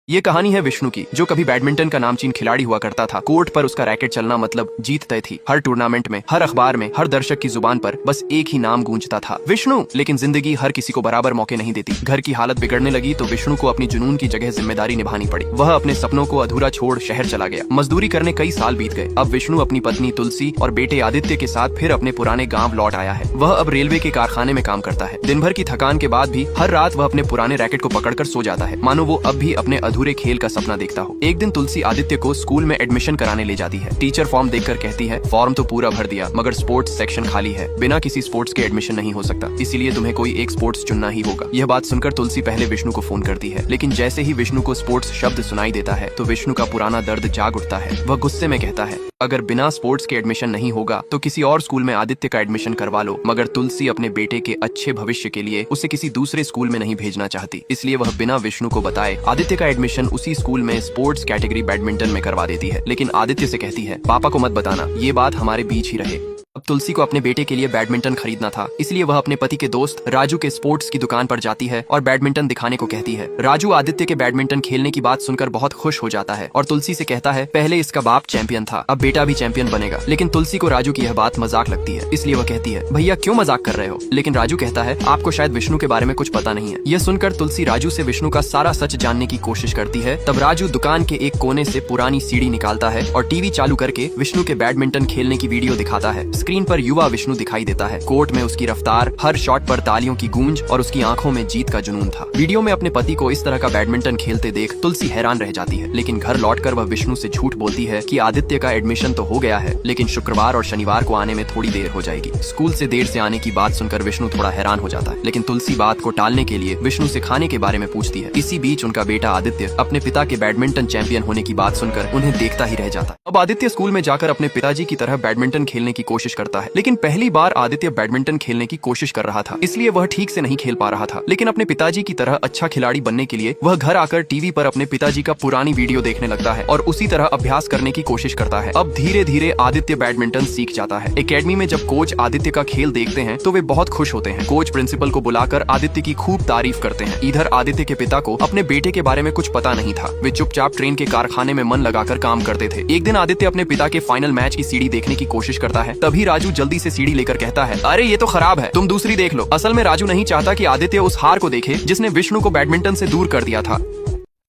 ये कहानी है विष्णु की, जो कभी बैडमिंटन का नामचीन खिलाड़ी हुआ करता था। कोर्ट पर उसका रैकेट चलना मतलब जीत तय थी। हर टूर्नामेंट में, हर अखबार में, हर दर्शक की जुबान पर बस एक ही नाम गूंजता था, विष्णु। लेकिन जिंदगी हर किसी को बराबर मौके नहीं देती। घर की हालत बिगड़ने लगी तो विष्णु को अपनी जुनून की जगह जिम्मेदारी निभानी पड़ी। वह अपने सपनों को अधूरा छोड़ शहर चला गया। मजदूरी करने कई साल बीत गए। अब विष्णु अपनी पत्नी तुलसी और बेटे आदित्य के साथ फिर अपने पुराने गाँव लौट आया है। वह अब रेलवे के कारखाने में काम करता है। दिन भर की थकान के बाद भी हर रात वह अपने पुराने रैकेट को पकड़कर सो जाता है, मानो वो अब भी अपने अधूरे खेल का सपना देखता हो। एक दिन तुलसी आदित्य को स्कूल में एडमिशन कराने ले जाती है। टीचर फॉर्म देखकर कहती है, फॉर्म तो पूरा भर दिया, मगर स्पोर्ट्स सेक्शन खाली है। बिना किसी स्पोर्ट्स के एडमिशन नहीं हो सकता, इसीलिए तुम्हें कोई एक स्पोर्ट्स चुनना ही होगा। यह बात सुनकर तुलसी पहले विष्णु को फोन करती है, लेकिन जैसे ही विष्णु को स्पोर्ट्स शब्द सुनाई देता है तो विष्णु का पुराना दर्द जाग उठता है। वह गुस्से में कहता है, अगर बिना स्पोर्ट्स के एडमिशन नहीं होगा तो किसी और स्कूल में आदित्य का एडमिशन करवा लो। मगर तुलसी अपने बेटे के अच्छे भविष्य के लिए उसे किसी दूसरे स्कूल में नहीं भेजना चाहती, इसलिए वह बिना विष्णु को बताए आदित्य का एडमिशन उसी स्कूल में स्पोर्ट्स कैटेगरी बैडमिंटन में करवा देती है। लेकिन आदित्य से कहती है, पापा को मत बताना, ये बात हमारे बीच ही रहे। अब तुलसी को अपने बेटे के लिए बैडमिंटन खरीदना था, इसलिए वह अपने पति के दोस्त राजू के स्पोर्ट्स की दुकान पर जाती है और बैडमिंटन दिखाने को कहती है। राजू आदित्य के बैडमिंटन खेलने की बात सुनकर बहुत खुश हो जाता है और तुलसी से कहता है, पहले इसका बाप चैंपियन था, अब बेटा भी चैंपियन बनेगा। लेकिन तुलसी को राजू की यह बात मजाक लगती है, इसलिए वह कहती है, भैया क्यों मजाक कर रहे हो। लेकिन राजू कहता है, आपको शायद विष्णु के बारे में कुछ पता नहीं है। यह सुनकर तुलसी राजू से विष्णु का सारा सच जानने की कोशिश करती है। तब राजू दुकान के एक कोने से पुरानी सीडी निकालता है और टीवी चालू करके विष्णु के बैडमिंटन खेलने की वीडियो दिखाता है। स्क्रीन पर युवा विष्णु दिखाई देता है। कोर्ट में उसकी रफ्तार, हर शॉट पर तालियों की गूंज और उसकी आंखों में जीत का जुनून था। वीडियो में अपने पति को इस तरह का बैडमिंटन खेलते देख तुलसी हैरान रह जाती है। लेकिन घर लौटकर वह विष्णु से झूठ बोलती है कि आदित्य का एडमिशन तो हो गया है, लेकिन शुक्रवार और शनिवार को आने में थोड़ी देर हो जाएगी। स्कूल से देर से आने की बात सुनकर विष्णु थोड़ा हैरान हो जाता है, लेकिन तुलसी बात को टालने के लिए विष्णु से खाने के बारे में पूछती है। इसी बीच उनका बेटा आदित्य अपने पिता के बैडमिंटन चैंपियन होने की बात सुनकर उन्हें देखता ही रह जाता है। अब आदित्य स्कूल में जाकर अपने पिताजी की तरह बैडमिंटन खेलने की कोशिश करता है, लेकिन पहली बार आदित्य बैडमिंटन खेलने की कोशिश कर रहा था, इसलिए वह ठीक से नहीं खेल पा रहा था। लेकिन अपने पिताजी की तरह अच्छा खिलाड़ी बनने के लिए वह घर आकर टीवी पर अपने पिताजी का पुरानी वीडियो देखने लगता है और उसी तरह अभ्यास करने की कोशिश करता है। अब धीरे धीरे आदित्य बैडमिंटन सीख जाता है। एकेडमी में जब कोच आदित्य का खेल देखते हैं तो वे बहुत खुश होते हैं। कोच प्रिंसिपल को बुलाकर आदित्य की खूब तारीफ करते हैं। इधर आदित्य के पिता को अपने बेटे के बारे में कुछ पता नहीं था। वे चुपचाप ट्रेन के कारखाने में मन लगाकर काम करते थे। एक दिन आदित्य अपने पिता के फाइनल मैच की सीडी देखने की कोशिश करता है। तभी राजू जल्दी से सीडी लेकर कहता है, अरे ये तो खराब है, तुम दूसरी देख लो। असल में राजू नहीं चाहता कि आदित्य उस हार को देखे जिसने विष्णु को बैडमिंटन से दूर कर दिया था।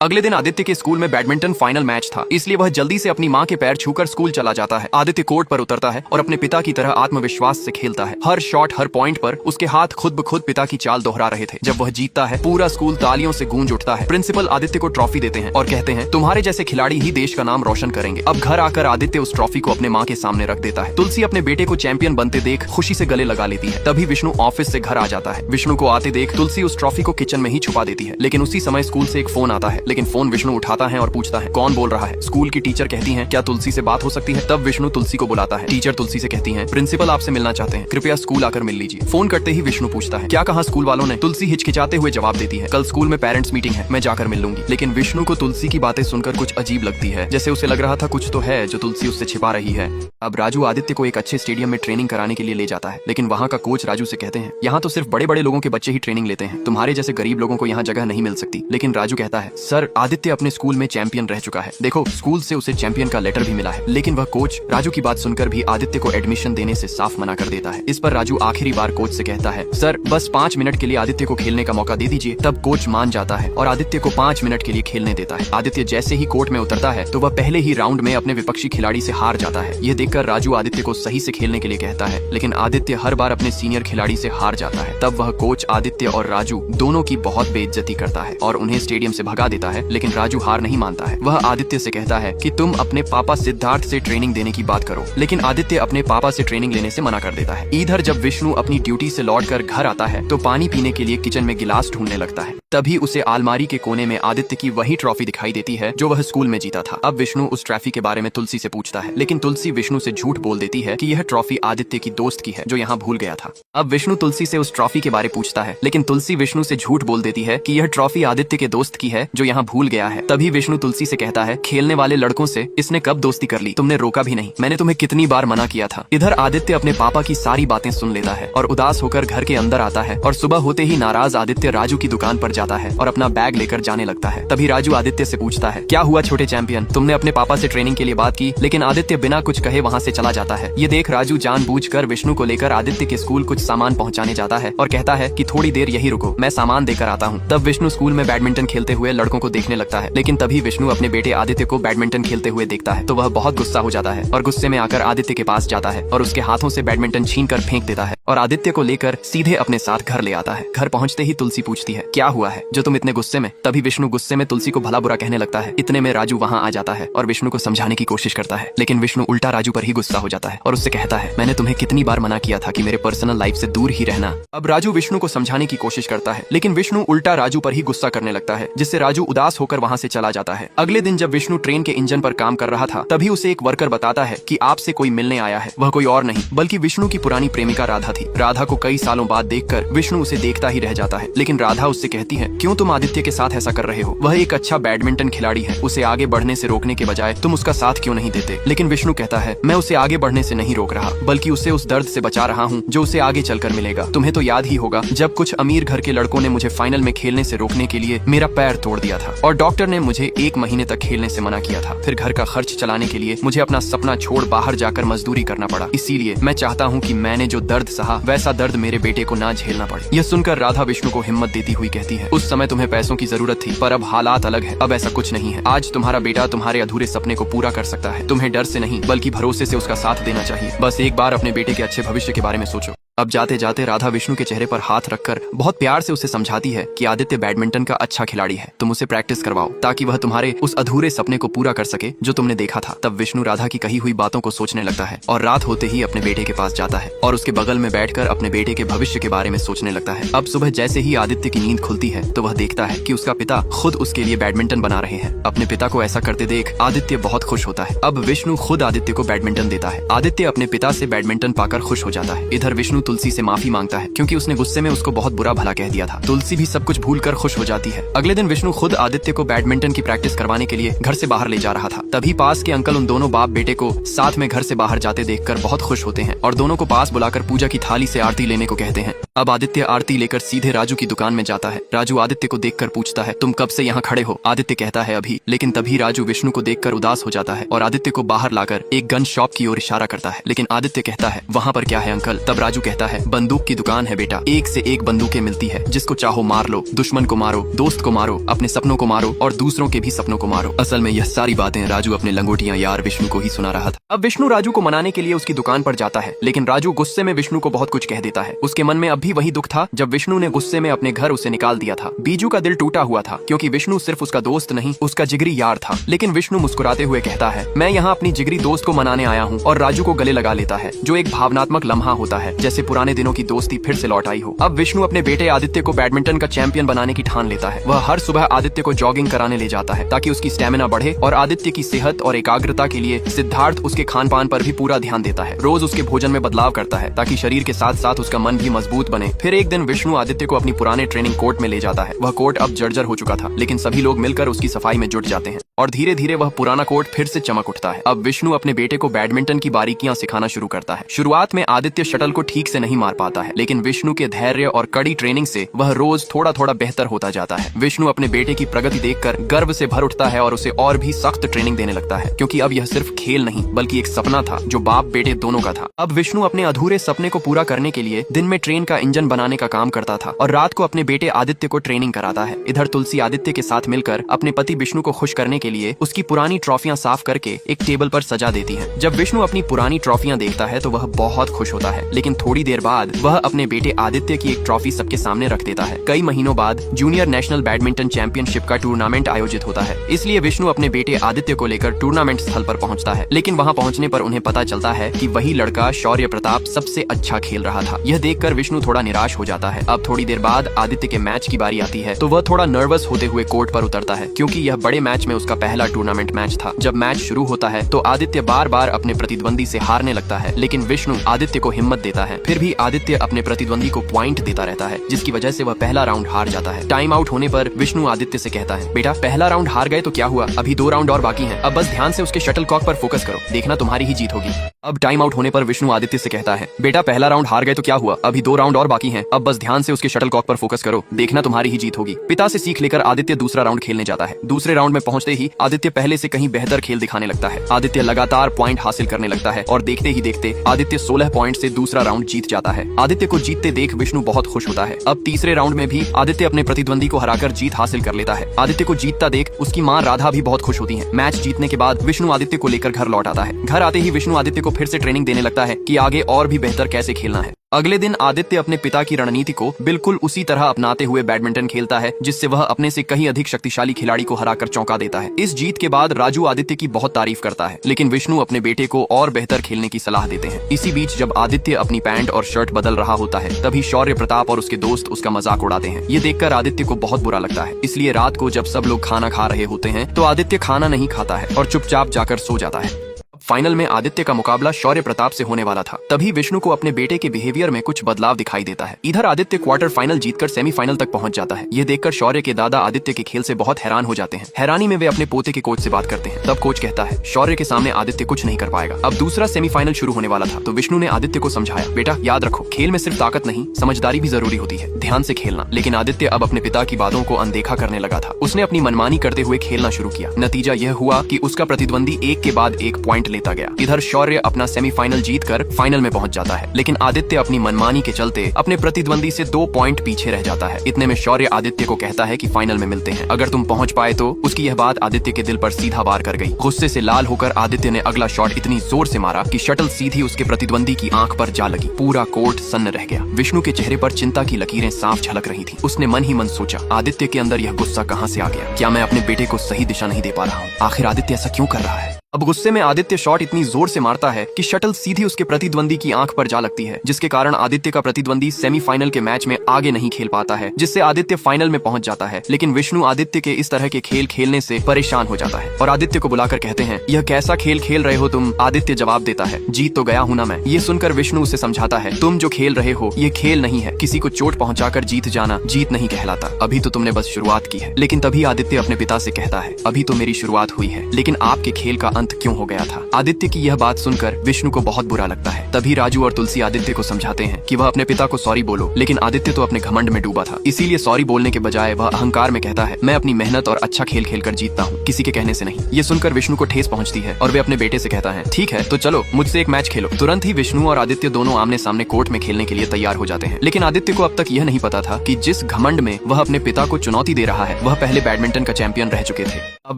अगले दिन आदित्य के स्कूल में बैडमिंटन फाइनल मैच था, इसलिए वह जल्दी से अपनी मां के पैर छूकर स्कूल चला जाता है। आदित्य कोर्ट पर उतरता है और अपने पिता की तरह आत्मविश्वास से खेलता है। हर शॉट, हर पॉइंट पर उसके हाथ खुद ब खुद पिता की चाल दोहरा रहे थे। जब वह जीतता है, पूरा स्कूल तालियों से गूंज उठता है। प्रिंसिपल आदित्य को ट्रॉफी देते हैं और कहते हैं, तुम्हारे जैसे खिलाड़ी ही देश का नाम रोशन करेंगे। अब घर आकर आदित्य उस ट्रॉफी को अपने माँ के सामने रख देता है। तुलसी अपने बेटे को चैंपियन बनते देख खुशी से गले लगा लेती है। तभी विष्णु ऑफिस से घर आ जाता है। विष्णु को आते देख तुलसी उस ट्रॉफी को किचन में ही छुपा देती है। लेकिन उसी समय स्कूल से एक फोन आता है, लेकिन फोन विष्णु उठाता है और पूछता है, कौन बोल रहा है। स्कूल की टीचर कहती हैं, क्या तुलसी से बात हो सकती है। तब विष्णु तुलसी को बुलाता है। टीचर तुलसी से कहती हैं, प्रिंसिपल आपसे मिलना चाहते हैं, कृपया स्कूल आकर मिल लीजिए। फोन करते ही विष्णु पूछता है, क्या कहा स्कूल वालों ने। तुलसी हिचकिचाते हुए जवाब देती है, कल स्कूल में पेरेंट्स मीटिंग है, मैं जाकर मिल लूंगी। लेकिन विष्णु को तुलसी की बातें सुनकर कुछ अजीब लगती है, जैसे उसे लग रहा था कुछ तो है जो तुलसी उससे छिपा रही है। अब राजू आदित्य को एक अच्छे स्टेडियम में ट्रेनिंग कराने के लिए ले जाता है, लेकिन वहाँ का कोच राजू से कहते हैं, यहाँ तो सिर्फ बड़े बड़े लोगों के बच्चे ही ट्रेनिंग लेते हैं, तुम्हारे जैसे गरीब लोगों को यहाँ जगह नहीं मिल सकती। लेकिन राजू कहता है, सर आदित्य अपने स्कूल में चैंपियन रह चुका है, देखो स्कूल से उसे चैंपियन का लेटर भी मिला है। लेकिन वह कोच राजू की बात सुनकर भी आदित्य को एडमिशन देने से साफ मना कर देता है। इस पर राजू आखिरी बार कोच से कहता है, सर बस 5 मिनट के लिए आदित्य को खेलने का मौका दे दीजिए। तब कोच मान जाता है और आदित्य को 5 मिनट के लिए खेलने देता है। आदित्य जैसे ही कोर्ट में उतरता है तो वह पहले ही राउंड में अपने विपक्षी खिलाड़ी से हार जाता है। यह देखकर राजू आदित्य को सही से खेलने के लिए कहता है, लेकिन आदित्य हर बार अपने सीनियर खिलाड़ी से हार जाता है। तब वह कोच आदित्य और राजू दोनों की बहुत बेइज्जती करता है और उन्हें स्टेडियम से भगा देता है। लेकिन राजू हार नहीं मानता है। वह आदित्य से कहता है कि तुम अपने पापा सिद्धार्थ से ट्रेनिंग देने की बात करो। लेकिन आदित्य अपने पापा से ट्रेनिंग लेने से मना कर देता है। इधर जब विष्णु अपनी ड्यूटी से लौटकर घर आता है तो पानी पीने के लिए किचन में गिलास ढूंढने लगता है। तभी उसे अलमारी के कोने में आदित्य की वही ट्रॉफी दिखाई देती है जो वह स्कूल में जीता था। अब विष्णु उस ट्रॉफी के बारे में तुलसी से पूछता है, लेकिन तुलसी विष्णु से झूठ बोल देती है कि यह ट्रॉफी आदित्य की दोस्त की है जो यहाँ भूल गया था। अब विष्णु तुलसी से उस ट्रॉफी के बारे पूछता है, लेकिन तुलसी विष्णु से झूठ बोल देती है कि यह ट्रॉफी आदित्य के दोस्त की है जो यहाँ भूल गया है। तभी विष्णु तुलसी से कहता है, खेलने वाले लड़कों से इसने कब दोस्ती कर ली, तुमने रोका भी नहीं, मैंने तुम्हें कितनी बार मना किया था। इधर आदित्य अपने पापा की सारी बातें सुन लेता है और उदास होकर घर के अंदर आता है और सुबह होते ही नाराज आदित्य राजू की दुकान पर जाता जाता है और अपना बैग लेकर जाने लगता है। तभी राजू आदित्य से पूछता है, क्या हुआ छोटे चैंपियन, तुमने अपने पापा से ट्रेनिंग के लिए बात की? लेकिन आदित्य बिना कुछ कहे वहाँ से चला जाता है। ये देख राजू जानबूझकर विष्णु को लेकर आदित्य के स्कूल कुछ सामान पहुँचाने जाता है और कहता है कि थोड़ी देर यही रुको, मैं सामान देकर आता हूँ। तब विष्णु स्कूल में बैडमिंटन खेलते हुए लड़कों को देखने लगता है, लेकिन तभी विष्णु अपने बेटे आदित्य को बैडमिंटन खेलते हुए देखता है तो वह बहुत गुस्सा हो जाता है और गुस्से में आकर आदित्य के पास जाता है और उसके हाथों से बैडमिंटन छीनकर फेंक देता है और आदित्य को लेकर सीधे अपने साथ घर ले आता है। घर पहुंचते ही तुलसी पूछती है, क्या हुआ है जो तुम इतने गुस्से में? तभी विष्णु गुस्से में तुलसी को भला बुरा कहने लगता है। इतने में राजू वहां आ जाता है और विष्णु को समझाने की कोशिश करता है, लेकिन विष्णु उल्टा राजू पर ही गुस्सा हो जाता है और उससे कहता है, मैंने तुम्हें कितनी बार मना किया था कि मेरे पर्सनल लाइफ से दूर ही रहना। अब राजू विष्णु को समझाने की कोशिश करता है, लेकिन विष्णु उल्टा राजू पर ही गुस्सा करने लगता है, जिससे राजू उदास होकर वहां से चला जाता है। अगले दिन जब विष्णु ट्रेन के इंजन पर काम कर रहा था, तभी उसे एक वर्कर बताता है कि आपसे कोई मिलने आया है। वह कोई और नहीं बल्कि विष्णु की पुरानी प्रेमिका राधा थी। राधा को कई सालों बाद देखकर विष्णु उसे देखता ही रह जाता है, लेकिन राधा उससे कहती है, क्यों तुम आदित्य के साथ ऐसा कर रहे हो? वह एक अच्छा बैडमिंटन खिलाड़ी है, उसे आगे बढ़ने से रोकने के बजाय तुम उसका साथ क्यों नहीं देते? लेकिन विष्णु कहता है, मैं उसे आगे बढ़ने से नहीं रोक रहा, बल्कि उसे उस दर्द से बचा रहा हूँ जो उसे आगे चलकर मिलेगा। तुम्हें तो याद ही होगा जब कुछ अमीर घर के लड़कों ने मुझे फाइनल में खेलने से रोकने के लिए मेरा पैर तोड़ दिया था और डॉक्टर ने मुझे 1 महीने तक खेलने से मना किया था। फिर घर का खर्च चलाने के लिए मुझे अपना सपना छोड़ बाहर जाकर मजदूरी करना पड़ा। इसीलिए मैं चाहता हूँ कि मैंने जो दर्द सहा वैसा दर्द मेरे बेटे को ना झेलना पड़े। यह सुनकर राधा विष्णु को हिम्मत देती हुई कहती है, उस समय तुम्हें पैसों की जरूरत थी, पर अब हालात अलग है। अब ऐसा कुछ नहीं है। आज तुम्हारा बेटा तुम्हारे अधूरे सपने को पूरा कर सकता है। तुम्हें डर से नहीं बल्कि भरोसे से उसका साथ देना चाहिए। बस एक बार अपने बेटे के अच्छे भविष्य के बारे में सोचो। अब जाते जाते राधा विष्णु के चेहरे पर हाथ रखकर बहुत प्यार से उसे समझाती है कि आदित्य बैडमिंटन का अच्छा खिलाड़ी है, तुम उसे प्रैक्टिस करवाओ ताकि वह तुम्हारे उस अधूरे सपने को पूरा कर सके जो तुमने देखा था। तब विष्णु राधा की कही हुई बातों को सोचने लगता है और रात होते ही अपने बेटे के पास जाता है और उसके बगल में बैठकर अपने बेटे के भविष्य के बारे में सोचने लगता है। अब सुबह जैसे ही आदित्य की नींद खुलती है तो वह देखता है कि उसका पिता खुद उसके लिए बैडमिंटन बना रहे हैं। अपने पिता को ऐसा करते देख आदित्य बहुत खुश होता है। अब विष्णु खुद आदित्य को बैडमिंटन देता है। आदित्य अपने पिता से बैडमिंटन पाकर खुश हो जाता है। इधर विष्णु तुलसी से माफी मांगता है क्योंकि उसने गुस्से में उसको बहुत बुरा भला कह दिया था। तुलसी भी सब कुछ भूलकर खुश हो जाती है। अगले दिन विष्णु खुद आदित्य को बैडमिंटन की प्रैक्टिस करवाने के लिए घर से बाहर ले जा रहा था। तभी पास के अंकल उन दोनों बाप बेटे को साथ में घर से बाहर जाते देखकर बहुत खुश होते हैं और दोनों को पास बुलाकर पूजा की थाली से आरती लेने को कहते हैं। अब आदित्य आरती लेकर सीधे राजू की दुकान में जाता है। राजू आदित्य को देखकर पूछता है, तुम कब से यहाँ खड़े हो? आदित्य कहता है, अभी। लेकिन तभी राजू विष्णु को देखकर उदास हो जाता है और आदित्य को बाहर लाकर एक गन शॉप की ओर इशारा करता है। लेकिन आदित्य कहता है, वहाँ पर क्या है अंकल? तब राजू कहता है, बंदूक की दुकान है बेटा, एक से एक बंदूकें मिलती है, जिसको चाहो मार लो, दुश्मन को मारो, दोस्त को मारो, अपने सपनों को मारो और दूसरों के भी सपनों को मारो। असल में यह सारी बातें राजू अपने लंगोटियां यार विष्णु को ही सुना रहा था। अब विष्णु राजू को मनाने के लिए उसकी दुकान पर जाता है, लेकिन राजू गुस्से में विष्णु को बहुत कुछ कह देता है। उसके मन में अब भी वही दुख था जब विष्णु ने गुस्से में अपने घर उसे निकाल दिया था। बीजू का दिल टूटा हुआ था क्योंकि विष्णु सिर्फ उसका दोस्त नहीं, उसका जिगरी यार था। लेकिन विष्णु मुस्कुराते हुए कहता है, मैं यहाँ अपनी जिगरी दोस्त को मनाने आया हूँ, और राजू को गले लगा लेता है, जो एक भावनात्मक लम्हा होता है, जैसे पुराने दिनों की दोस्ती फिर से लौट आई हो। अब विष्णु अपने बेटे आदित्य को बैडमिंटन का चैंपियन बनाने की ठान लेता है। वह हर सुबह आदित्य को जॉगिंग कराने ले जाता है ताकि उसकी स्टेमिना बढ़े, और आदित्य की सेहत और एकाग्रता के लिए सिद्धार्थ उसके खान पान पर भी पूरा ध्यान देता है। रोज उसके भोजन में बदलाव करता है ताकि शरीर के साथ साथ उसका मन भी मजबूत बने। फिर एक दिन विष्णु आदित्य को अपनी पुराने ट्रेनिंग कोर्ट में ले जाता है। वह कोर्ट अब जर्जर हो चुका था, लेकिन सभी लोग मिलकर उसकी सफाई में जुट जाते हैं और धीरे धीरे वह पुराना कोर्ट फिर से चमक उठता है। अब विष्णु अपने बेटे को बैडमिंटन की बारीकियां सिखाना शुरू करता है। शुरुआत में आदित्य शटल को ठीक से नहीं मार पाता है, लेकिन विष्णु के धैर्य और कड़ी ट्रेनिंग से वह रोज थोड़ा थोड़ा बेहतर होता जाता है। विष्णु अपने बेटे की प्रगति देखकर गर्व से भर उठता है और उसे और भी सख्त ट्रेनिंग देने लगता है, क्योंकि अब यह सिर्फ खेल नहीं बल्कि एक सपना था जो बाप बेटे दोनों का था। अब विष्णु अपने अधूरे सपने को पूरा करने के लिए दिन में ट्रेन का इंजन बनाने का काम करता था और रात को अपने बेटे आदित्य को ट्रेनिंग कराता है। इधर तुलसी आदित्य के साथ मिलकर अपने पति विष्णु को खुश करने के लिए उसकी पुरानी ट्रॉफियां साफ करके एक टेबल पर सजा देती है। जब विष्णु अपनी पुरानी ट्रॉफियां देखता है तो वह बहुत खुश होता है, लेकिन थोड़ी देर बाद वह अपने बेटे आदित्य की एक ट्रॉफी सबके सामने रख देता है। कई महीनों बाद जूनियर नेशनल बैडमिंटन चैंपियनशिप का टूर्नामेंट आयोजित होता है, इसलिए विष्णु अपने बेटे आदित्य को लेकर टूर्नामेंट स्थल पर पहुंचता है। लेकिन वहां पहुंचने पर उन्हें पता चलता है कि वही लड़का शौर्य प्रताप सबसे अच्छा खेल रहा था। यह देखकर विष्णु थोड़ा निराश हो जाता है। अब थोड़ी देर बाद आदित्य के मैच की बारी आती है तो वह थोड़ा नर्वस होते हुए कोर्ट पर उतरता है, क्योंकि यह बड़े मैच में उसका पहला टूर्नामेंट मैच था। जब मैच शुरू होता है तो आदित्य बार बार अपने प्रतिद्वंदी से हारने लगता है, लेकिन विष्णु आदित्य को हिम्मत देता है। फिर भी आदित्य अपने प्रतिद्वंदी को पॉइंट देता रहता है, जिसकी वजह से वह पहला राउंड हार जाता है। टाइम आउट होने पर विष्णु आदित्य से कहता है, बेटा पहला राउंड हार गए तो क्या हुआ, अभी 2 राउंड और बाकी हैं। अब बस ध्यान से उसके शटल कॉक पर फोकस करो, देखना तुम्हारी ही जीत होगी। अब टाइम आउट होने पर विष्णु आदित्य से कहता है, बेटा पहला राउंड हार गए तो क्या हुआ, अभी 2 राउंड और बाकी हैं, अब बस ध्यान से उसके शटलकॉक पर फोकस करो, देखना तुम्हारी ही जीत होगी। पिता से सीख लेकर आदित्य दूसरा राउंड खेलने जाता है। दूसरे राउंड में पहुंचते ही आदित्य पहले से कहीं बेहतर खेल दिखाने लगता है। आदित्य लगातार पॉइंट हासिल करने लगता है और देखते ही देखते आदित्य 16 पॉइंट से दूसरा राउंड जीत जाता है। आदित्य को जीतते देख विष्णु बहुत खुश होता है। अब तीसरे राउंड में भी आदित्य अपने प्रतिद्वंदी को हराकर जीत हासिल कर लेता है। आदित्य को जीतता देख उसकी माँ राधा भी बहुत खुश होती है। मैच जीतने के बाद विष्णु आदित्य को लेकर घर लौट आता है। घर आते ही विष्णु आदित्य को फिर से ट्रेनिंग देने लगता है कि आगे और भी बेहतर कैसे खेलना है। अगले दिन आदित्य अपने पिता की रणनीति को बिल्कुल उसी तरह अपनाते हुए बैडमिंटन खेलता है, जिससे वह अपने से कहीं अधिक शक्तिशाली खिलाड़ी को हराकर चौंका देता है। इस जीत के बाद राजू आदित्य की बहुत तारीफ करता है, लेकिन विष्णु अपने बेटे को और बेहतर खेलने की सलाह देते हैं। इसी बीच जब आदित्य अपनी पैंट और शर्ट बदल रहा होता है, तभी शौर्य प्रताप और उसके दोस्त उसका मजाक उड़ाते हैं। ये देखकर आदित्य को बहुत बुरा लगता है। इसलिए रात को जब सब लोग खाना खा रहे होते हैं तो आदित्य खाना नहीं खाता है और चुपचाप जाकर सो जाता है। फाइनल में आदित्य का मुकाबला शौर्य प्रताप से होने वाला था। तभी विष्णु को अपने बेटे के बिहेवियर में कुछ बदलाव दिखाई देता है। इधर आदित्य क्वार्टर फाइनल जीतकर सेमीफाइनल तक पहुंच जाता है। ये देखकर शौर्य के दादा आदित्य के खेल से बहुत हैरान हो जाते हैं। हैरानी में वे अपने पोते के कोच से बात करते हैं। तब कोच कहता है, शौर्य के सामने आदित्य कुछ नहीं कर पाएगा। अब दूसरा सेमीफाइनल शुरू होने वाला था तो विष्णु ने आदित्य को समझाया, बेटा याद रखो, खेल में सिर्फ ताकत नहीं, समझदारी भी जरूरी होती है, ध्यान से खेलना। लेकिन आदित्य अब अपने पिता की बातों को अनदेखा करने लगा था। उसने अपनी मनमानी करते हुए खेलना शुरू किया। नतीजा यह हुआ कि उसका प्रतिद्वंदी एक के बाद एक पॉइंट लेता गया। इधर शौर्य अपना सेमीफाइनल जीतकर फाइनल में पहुंच जाता है, लेकिन आदित्य अपनी मनमानी के चलते अपने प्रतिद्वंदी से 2 पॉइंट पीछे रह जाता है। इतने में शौर्य आदित्य को कहता है कि फाइनल में मिलते हैं, अगर तुम पहुंच पाए तो। उसकी यह बात आदित्य के दिल पर सीधा वार कर गई। गुस्से से लाल होकर आदित्य ने अगला शॉट इतनी जोर से मारा कि शटल सीधी उसके प्रतिद्वंदी की आंख पर जा लगी। पूरा कोर्ट सन्न रह गया। विष्णु के चेहरे पर चिंता की लकीरें साफ झलक रही थी। उसने मन ही मन सोचा, आदित्य के अंदर यह गुस्सा कहां से आ गया? क्या मैं अपने बेटे को सही दिशा नहीं दे पा रहा हूँ? आखिर आदित्य ऐसा क्यों कर रहा है? अब गुस्से में आदित्य शॉट इतनी जोर से मारता है कि शटल सीधी उसके प्रतिद्वंदी की आंख पर जा लगती है, जिसके कारण आदित्य का प्रतिद्वंदी सेमीफाइनल के मैच में आगे नहीं खेल पाता है, जिससे आदित्य फाइनल में पहुंच जाता है। लेकिन विष्णु आदित्य के इस तरह के खेल खेलने से परेशान हो जाता है और आदित्य को बुलाकर कहते हैं, यह कैसा खेल खेल रहे हो तुम? आदित्य जवाब देता है, जीत तो गया हूं ना मैं। ये सुनकर विष्णु उसे समझाता है, तुम जो खेल रहे हो ये खेल नहीं है। किसी को चोट पहुंचाकर जीत जाना जीत नहीं कहलाता। अभी तो तुमने बस शुरुआत की है। लेकिन तभी आदित्य अपने पिता से कहता है, अभी तो मेरी शुरुआत हुई है, लेकिन आपके खेल का अंत क्यों हो गया था? आदित्य की यह बात सुनकर विष्णु को बहुत बुरा लगता है। तभी राजू और तुलसी आदित्य को समझाते हैं कि वह अपने पिता को सॉरी बोलो, लेकिन आदित्य तो अपने घमंड में डूबा था, इसीलिए सॉरी बोलने के बजाय वह अहंकार में कहता है, मैं अपनी मेहनत और अच्छा खेल खेलकर जीतता हूँ, किसी के कहने से नहीं। ये सुनकर विष्णु को ठेस पहुंचती है और वे अपने बेटे से कहता है, ठीक है तो चलो मुझसे एक मैच खेलो। तुरंत ही विष्णु और आदित्य दोनों आमने सामने कोर्ट में खेलने के लिए तैयार हो जाते हैं। लेकिन आदित्य को अब तक यह नहीं पता था कि जिस घमंड में वह अपने पिता को चुनौती दे रहा है, वह पहले बैडमिंटन का चैंपियन रह चुके थे। अब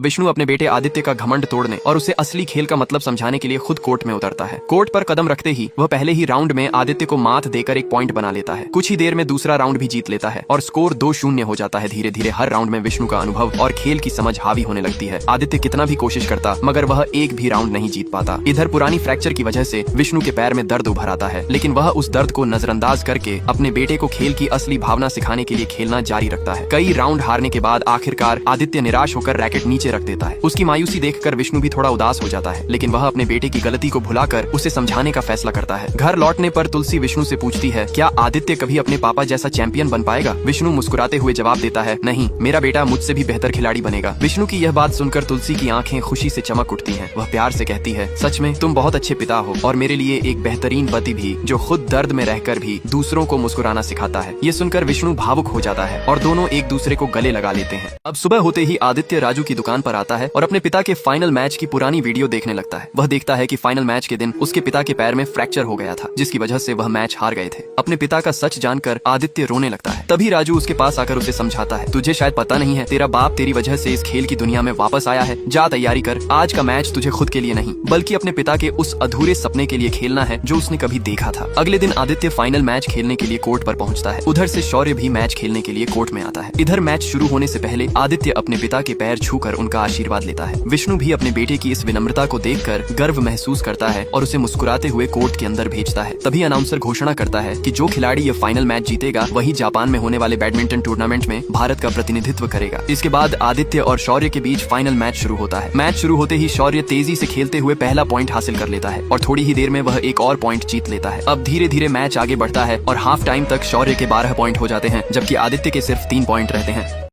विष्णु अपने बेटे आदित्य का घमंड तोड़ने और उसे असली खेल का मतलब समझाने के लिए खुद कोर्ट में उतरता है। कोर्ट पर कदम रखते ही वह पहले ही राउंड में आदित्य को मात देकर एक पॉइंट बना लेता है। कुछ ही देर में दूसरा राउंड भी जीत लेता है और स्कोर 2-0 हो जाता है। धीरे धीरे हर राउंड में विष्णु का अनुभव और खेल की समझ हावी होने लगती है। आदित्य कितना भी कोशिश करता मगर वह एक भी राउंड नहीं जीत पाता। इधर पुरानी फ्रैक्चर की वजह से विष्णु के पैर में दर्द उभर आता है, लेकिन वह उस दर्द को नजरअंदाज करके अपने बेटे को खेल की असली भावना सिखाने के लिए खेलना जारी रखता है। कई राउंड हारने के बाद आखिरकार आदित्य निराश होकर रैकेट नीचे रख देता है। उसकी मायूसी देखकर विष्णु भी थोड़ा उदास हो जाता है, लेकिन वह अपने बेटे की गलती को भुलाकर उसे समझाने का फैसला करता है। घर लौटने पर तुलसी विष्णु से पूछती है, क्या आदित्य कभी अपने पापा जैसा चैंपियन बन पाएगा? विष्णु मुस्कुराते हुए जवाब देता है, नहीं, मेरा बेटा मुझसे भी बेहतर खिलाड़ी बनेगा। विष्णु की यह बात सुनकर तुलसी की आंखें खुशी से चमक उठती हैं। वह प्यार से कहती है, सच में तुम बहुत अच्छे पिता हो और मेरे लिए एक बेहतरीन पति भी, जो खुद दर्द में रहकर भी दूसरों को मुस्कुराना सिखाता है। ये सुनकर विष्णु भावुक हो जाता है और दोनों एक दूसरे को गले लगा लेते हैं। अब सुबह होते ही आदित्य राजू की दुकान पर आता है और अपने पिता के फाइनल मैच की पुरानी वीडियो देखने लगता है। वह देखता है कि फाइनल मैच के दिन उसके पिता के पैर में फ्रैक्चर हो गया था, जिसकी वजह से वह मैच हार गए थे। अपने पिता का सच जानकर आदित्य रोने लगता है। तभी राजू उसके पास आकर उसे समझाता है, तुझे शायद पता नहीं है, तेरा बाप तेरी वजह से इस खेल की दुनिया में वापस आया है। जा तैयारी कर, आज का मैच तुझे खुद के लिए नहीं बल्कि अपने पिता के उस अधूरे सपने के लिए खेलना है जो उसने कभी देखा था। अगले दिन आदित्य फाइनल मैच खेलने के लिए कोर्ट पर पहुंचता है। उधर से शौर्य भी मैच खेलने के लिए कोर्ट में आता है। इधर मैच शुरू होने से पहले आदित्य अपने पिता के पैर छूकर उनका आशीर्वाद लेता है। विष्णु भी अपने बेटे की इस विनम्रता को देखकर गर्व महसूस करता है और उसे मुस्कुराते हुए कोर्ट के अंदर भेजता है। तभी अनाउंसर घोषणा करता है कि जो खिलाड़ी ये फाइनल मैच जीतेगा वही जापान में होने वाले बैडमिंटन टूर्नामेंट में भारत का प्रतिनिधित्व करेगा। इसके बाद आदित्य और शौर्य के बीच फाइनल मैच शुरू होता है। मैच शुरू होते ही शौर्य तेजी से खेलते हुए पहला पॉइंट हासिल कर लेता है और थोड़ी ही देर में वह एक और पॉइंट जीत लेता है। अब धीरे धीरे मैच आगे बढ़ता है और हाफ टाइम तक शौर्य के 12 पॉइंट हो जाते हैं, जबकि आदित्य के सिर्फ 3 पॉइंट रहते हैं।